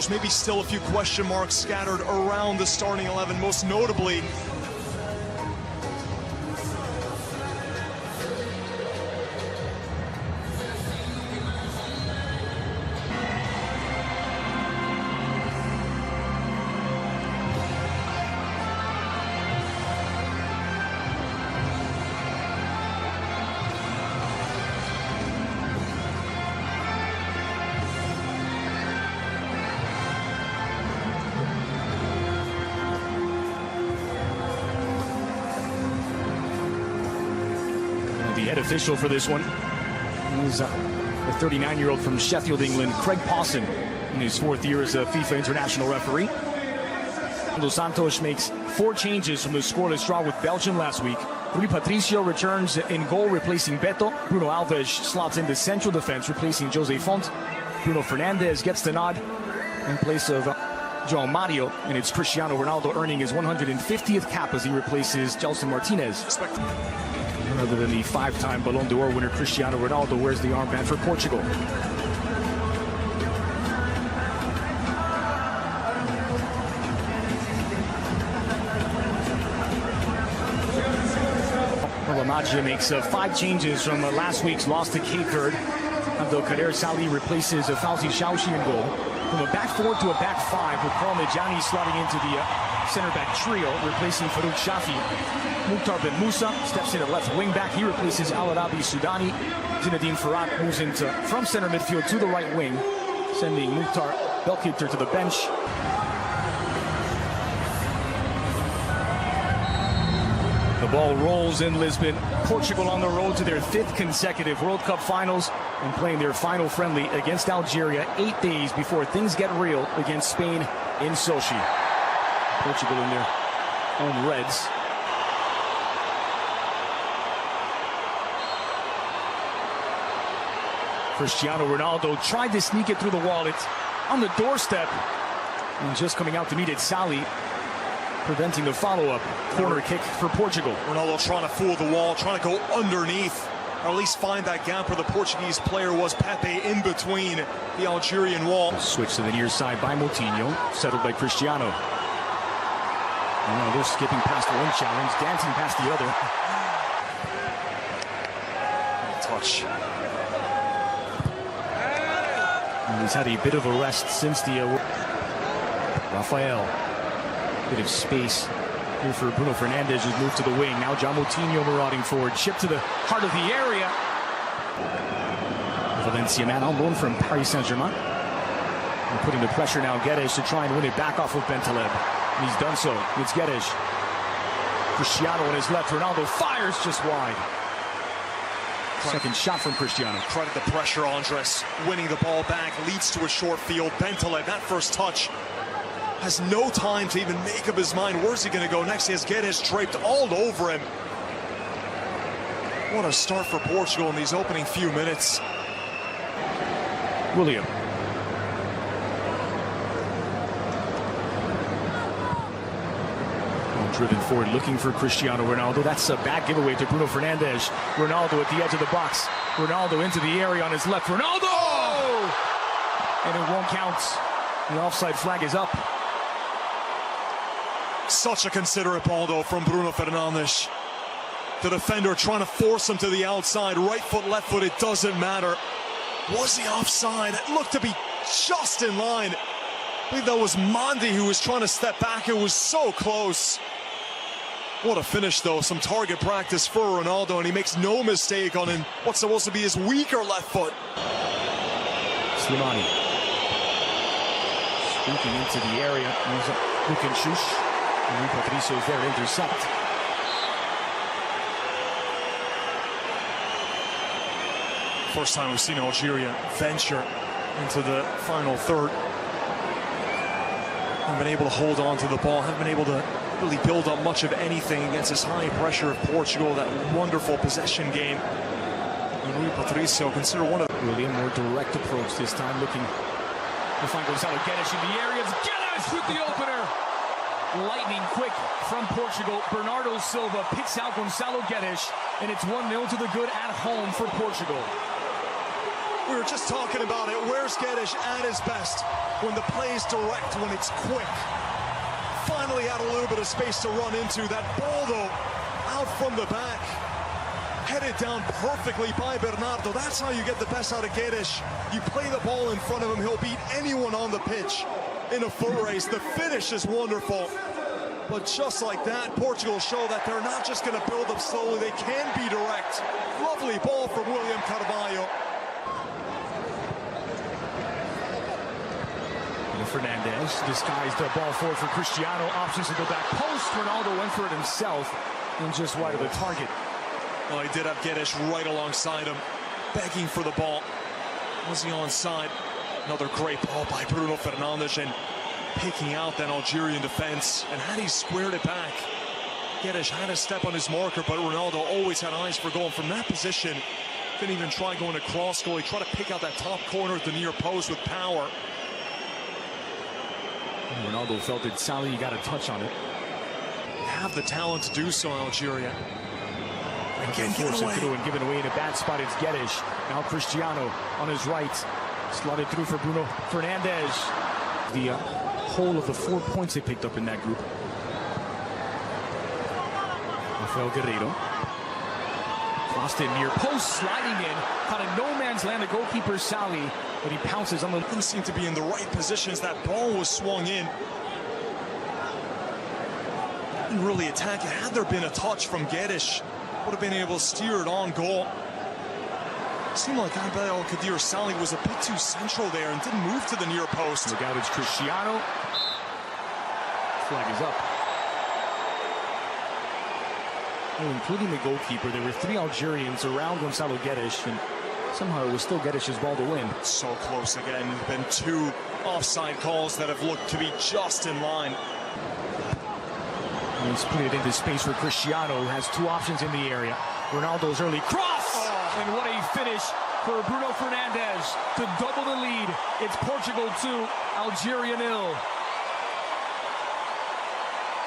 Maybe still a few question marks scattered around the starting 11, most notably the head official for this one is the 39-year-old from Sheffield, England, Craig Pawson, in his 4th year as a FIFA international referee. Dos Santos makes 4 changes from the scoreless draw with Belgium last week. Rui Patricio returns in goal, replacing Beto. Bruno Alves slots into central defense, replacing Jose Font. Bruno Fernandes gets the nod in place of João Mario, and it's Cristiano Ronaldo earning his 150th cap as he replaces Gelson Martinez. Other than the 5-time Ballon d'Or winner Cristiano Ronaldo wears the armband for Portugal. Magia makes 5 changes from last week's loss to Cape Verde. Abdelkader Salih replaces Fauzi Chauchi in goal. From a back 4 to a back 5, with Paul Medjani slotting into the center-back trio, replacing Farouk Shafi. Mukhtar Ben Musa steps in at left wing-back. He replaces Al Arabi Sudani. Zinedine Farhat moves into from center midfield to the right wing, sending Mukhtar Belkiter to the bench. The ball rolls in Lisbon. Portugal on the road to their 5th consecutive World Cup finals and playing their final friendly against Algeria 8 days before things get real against Spain in Sochi. Portugal in their own reds. Cristiano Ronaldo tried to sneak it through the wall. It's on the doorstep. And just coming out to meet it, Salih preventing the follow-up corner kick for Portugal. Ronaldo trying to fool the wall, trying to go underneath, or at least find that gap where the Portuguese player was. Pepe in between the Algerian wall. Switch to the near side by Moutinho, settled by Cristiano. They're skipping past one challenge, dancing past the other. Touch. And he's had a bit of a rest since the Rafael. Bit of space here for Bruno Fernandes, who's moved to the wing. Now John Moutinho marauding forward. Chip to the heart of the area. Valencia man on loan from Paris Saint-Germain. And putting the pressure now, Guedes to try and win it back off of Bentaleb. And he's done so. It's Guedes. Cristiano on his left. Ronaldo fires just wide. Second shot from Cristiano. Credit the pressure, Andres. Winning the ball back leads to a short field. Bentaleb, that first touch, has no time to even make up his mind. Where's he going to go next? He has Guedes draped all over him. What a start for Portugal in these opening few minutes. William. Driven forward, looking for Cristiano Ronaldo. That's a bad giveaway to Bruno Fernandes. Ronaldo at the edge of the box. Ronaldo into the area on his left. Ronaldo! And it won't count. The offside flag is up. Such a considerate ball, though, from Bruno Fernandes. The defender trying to force him to the outside. Right foot, left foot, it doesn't matter. Was he offside? It looked to be just in line. I believe that was Mandi who was trying to step back. It was so close. What a finish, though. Some target practice for Ronaldo, and he makes no mistake on what's supposed to be his weaker left foot. Slimani. Streaking into the area. Who can shoot? And Rui Patricio is there to intercept. First time we've seen Algeria venture into the final third. Haven't been able to hold on to the ball. Haven't been able to really build up much of anything against this high pressure of Portugal. That wonderful possession game. And Rui Patricio, consider one of the... Really a more direct approach this time, looking to find Gonzalo Guedes in the area. Guedes with the opener. Lightning quick from Portugal. Bernardo Silva picks out Gonzalo Guedes, and it's 1-0 to the good at home for Portugal. We were just talking about it. Where's Geddes at his best? When the play's direct, when it's quick. Finally had a little bit of space to run into. That ball, though, out from the back. Headed down perfectly by Bernardo. That's how you get the best out of Geddes. You play the ball in front of him, he'll beat anyone on the pitch in a foot race. The finish is wonderful. But just like that, Portugal show that they're not just going to build up slowly, they can be direct. Lovely ball from William Carvalho. Fernandez disguised the ball forward for Cristiano. Options to the back post. Ronaldo went for it himself and just wide of the target. Well, he did have Geddes right alongside him, begging for the ball. Was he onside? Another great ball by Bruno Fernandes and picking out that Algerian defense. And had he squared it back, Geddes had a step on his marker, but Ronaldo always had eyes for going from that position. Didn't even try going across goal. He tried to pick out that top corner at the near post with power. Ronaldo felt that Salih got a touch on it. They have the talent to do so, Algeria. Again, force it through and given away in a bad spot. It's Geddes. Now Cristiano on his right. Slotted through for Bruno Fernandes. The whole of the 4 points they picked up in that group. Rafael Guerreiro. Crossed in near post, sliding in. Caught a no man's land, the goalkeeper Salih, but he pounces on the... Didn't seem to be in the right positions. That ball was swung in. Didn't really attack it. Had there been a touch from Geddes, would have been able to steer it on goal. Seemed like Abel Kadir Salih was a bit too central there and didn't move to the near post. Look out, it's Cristiano. Flag is up. Including the goalkeeper, there were 3 Algerians around Gonzalo Geddes, and somehow it was still Geddes' ball to win. So close again. There have been 2 offside calls that have looked to be just in line. And he's put it into space for Cristiano, who has 2 options in the area. Ronaldo's early cross! Oh. And what a finish for Bruno Fernandes to double the lead. It's Portugal 2, Algeria 0.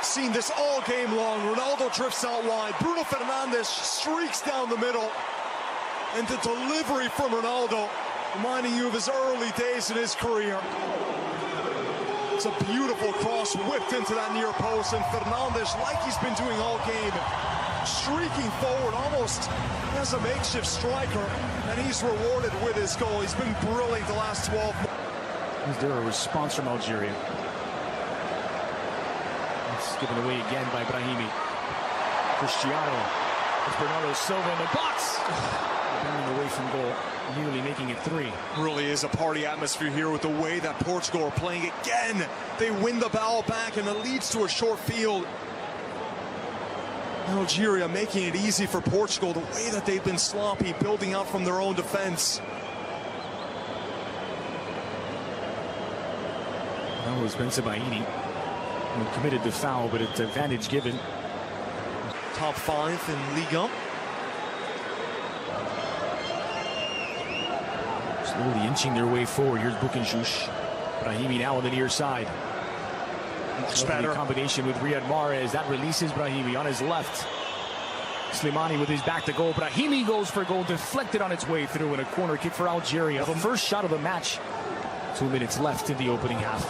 Seen this all game long. Ronaldo drifts out wide. Bruno Fernandes streaks down the middle. And the delivery from Ronaldo, reminding you of his early days in his career. It's a beautiful cross whipped into that near post. And Fernandes, like he's been doing all game, streaking forward almost as a makeshift striker. And he's rewarded with his goal. He's been brilliant the last 12 months. Is there a response from Algeria? Given away again by Brahimi. Cristiano. It's Bernardo Silva in the box. Bringing away from goal, nearly making it 3. Really is a party atmosphere here with the way that Portugal are playing again. They win the ball back and it leads to a short field. Algeria making it easy for Portugal, the way that they've been sloppy, building out from their own defense. That was Bensebaini. Committed the foul, but it's advantage given. Top 5 in Ligue 1. Slowly inching their way forward. Here's Bukenjush. Brahimi now on the near side. Much better. Combination with Riyad Mahrez. That releases Brahimi on his left. Slimani with his back to goal. Brahimi goes for goal, deflected on its way through, and a corner kick for Algeria. The first shot of the match. 2 minutes left in the opening half.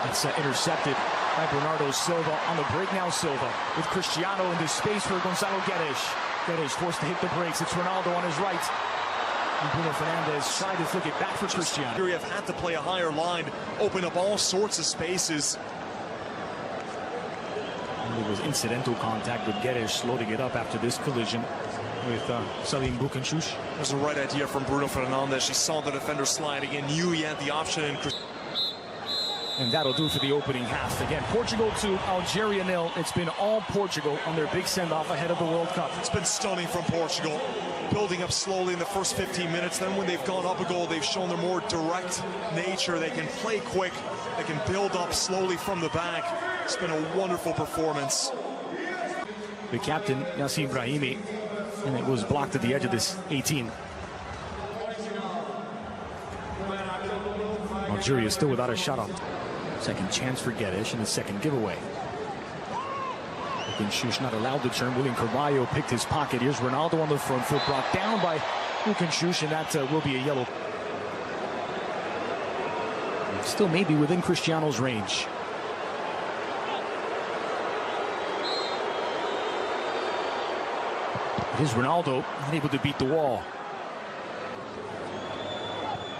It's intercepted by Bernardo Silva on the break now. Silva with Cristiano into space for Gonzalo Geddes. Geddes forced to hit the brakes. It's Ronaldo on his right. And Bruno Fernandes tried to flick it back for Cristiano. You have had to play a higher line, open up all sorts of spaces. And it was incidental contact with Geddes loading it up after this collision with Salim Bukenjush. It was the right idea from Bruno Fernandes. He saw the defender sliding and knew he had the option. And that'll do for the opening half. Again, Portugal 2, Algeria 0. It's been all Portugal on their big send-off ahead of the World Cup. It's been stunning from Portugal. Building up slowly in the first 15 minutes. Then when they've gone up a goal, they've shown their more direct nature. They can play quick. They can build up slowly from the back. It's been a wonderful performance. The captain, Yacine Brahimi, and it was blocked at the edge of this 18. Algeria still without a shot on. Second chance for Geddes and a second giveaway. Bukenjush not allowed to turn. William Carvalho picked his pocket. Here's Ronaldo on the front foot, brought down by Bukenjush, and that will be a yellow. still maybe within Cristiano's range. It is Ronaldo, unable to beat the wall.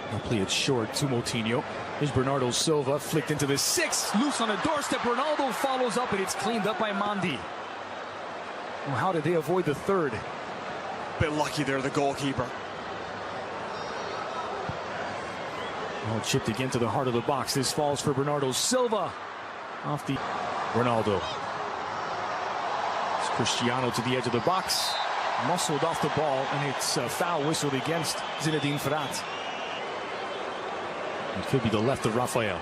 He'll play it short to Moutinho. Here's Bernardo Silva, flicked into the 6, loose on the doorstep. Ronaldo follows up, and it's cleaned up by Mandi. Well, how did they avoid the third? Bit lucky there, the goalkeeper. Oh, chipped again to the heart of the box. This falls for Bernardo Silva. Off the Ronaldo. It's Cristiano to the edge of the box. Muscled off the ball, and it's a foul whistled against Zinedine Ferrat. It could be the left of Rafael.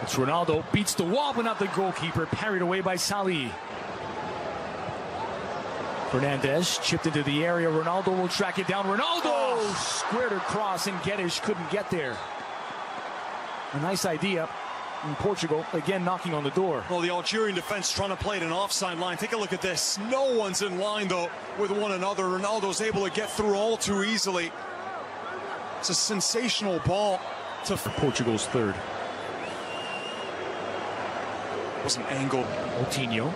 It's Ronaldo, beats the wall, but not the goalkeeper. Parried away by Salih. Fernandez chipped into the area. Ronaldo will track it down. Ronaldo squared across, and Guedes couldn't get there. A nice idea. In Portugal, again knocking on the door. Well, the Algerian defense trying to play it an offside line. Take a look at this. No one's in line, though, with one another. Ronaldo's able to get through all too easily. It's a sensational ball to Portugal's third. It was an angle. Moutinho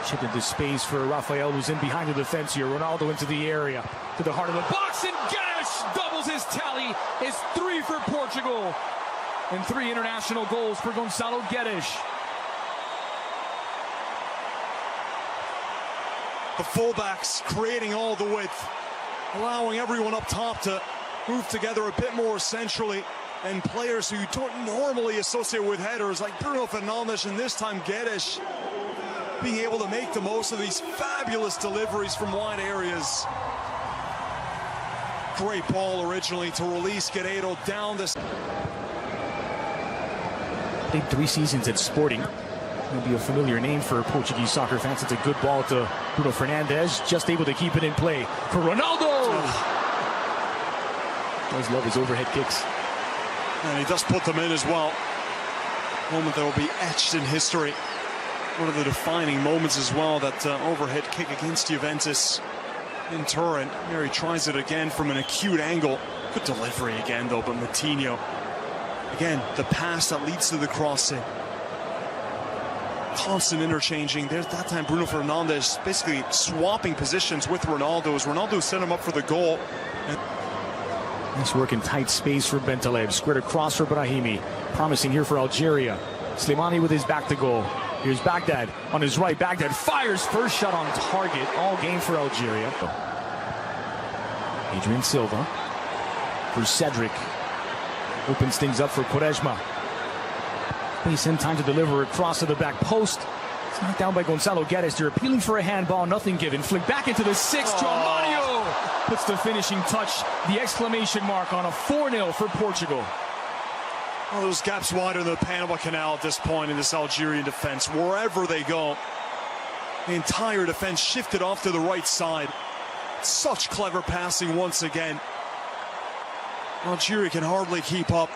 chipped into space for Rafael, who's in behind the defense here. Ronaldo into the area, to the heart of the box, and Guedes doubles his tally. It's 3 for Portugal, and 3 international goals for Gonçalo Guedes. The fullbacks creating all the width, allowing everyone up top to move together a bit more centrally, and players who you don't normally associate with headers like Bruno Fernandes, and this time Guedes, being able to make the most of these fabulous deliveries from wide areas. Great ball originally to release Guerreiro down this. I think 3 seasons at Sporting. It'll be a familiar name for Portuguese soccer fans. It's a good ball to Bruno Fernandes, just able to keep it in play for Ronaldo. Does love his overhead kicks. And he does put them in as well. Moment that will be etched in history. One of the defining moments as well, that overhead kick against Juventus in Turin. Here he tries it again from an acute angle. Good delivery again, though, but Moutinho. Again, the pass that leads to the crossing. Constant interchanging. There's that time Bruno Fernandes basically swapping positions with Ronaldo as Ronaldo set him up for the goal. Nice work in tight space for Bentaleb. Squared across for Brahimi. Promising here for Algeria. Slimani with his back to goal. Here's Baghdad on his right. Baghdad fires, first shot on target. All game for Algeria. Adrian Silva for Cedric. Opens things up for Quaresma. Space in time to deliver across to the back post. It's knocked down by Gonçalo Guedes. They're appealing for a handball, nothing given. Flick back into the 6. João Mario puts the finishing touch, the exclamation mark on a 4-0 for Portugal. Well, those gaps wider than the Panama Canal at this point in this Algerian defense. Wherever they go, the entire defense shifted off to the right side. Such clever passing once again. Algeria can hardly keep up.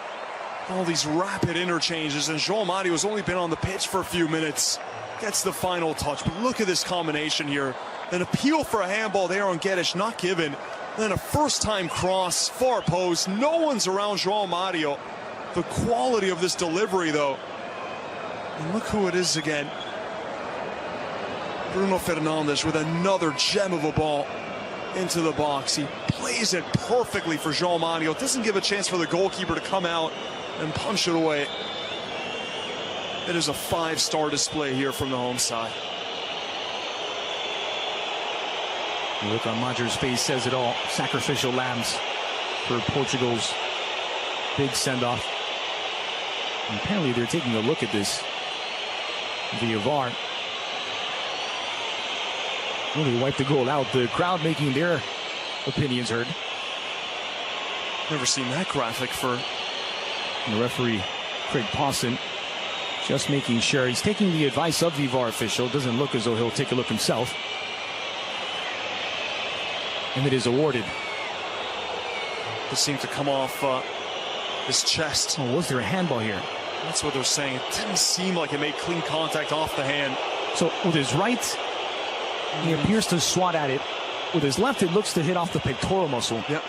All these rapid interchanges, and João Mario has only been on the pitch for a few minutes. Gets the final touch, but look at this combination here. An appeal for a handball there on Guedes, not given. Then a first-time cross, far post. No one's around João Mario. The quality of this delivery, though. And look who it is again. Bruno Fernandes with another gem of a ball into the box. He plays it perfectly for João Mario. Doesn't give a chance for the goalkeeper to come out and punch it away. It is a 5-star display here from the home side. The look on Majer's face says it all. Sacrificial lambs for Portugal's big send-off. And apparently they're taking a look at this via VAR. Really wiped the goal out. The crowd making their opinions heard. Never seen that graphic for the referee, Craig Pawson, just making sure he's taking the advice of the VAR official. Doesn't look as though he'll take a look himself. And it is awarded. This seemed to come off his chest. Oh, was there a handball here? That's what they're saying. It didn't seem like it made clean contact off the hand. So with his right, he appears to swat at it. With his left, it looks to hit off the pectoral muscle. Yep.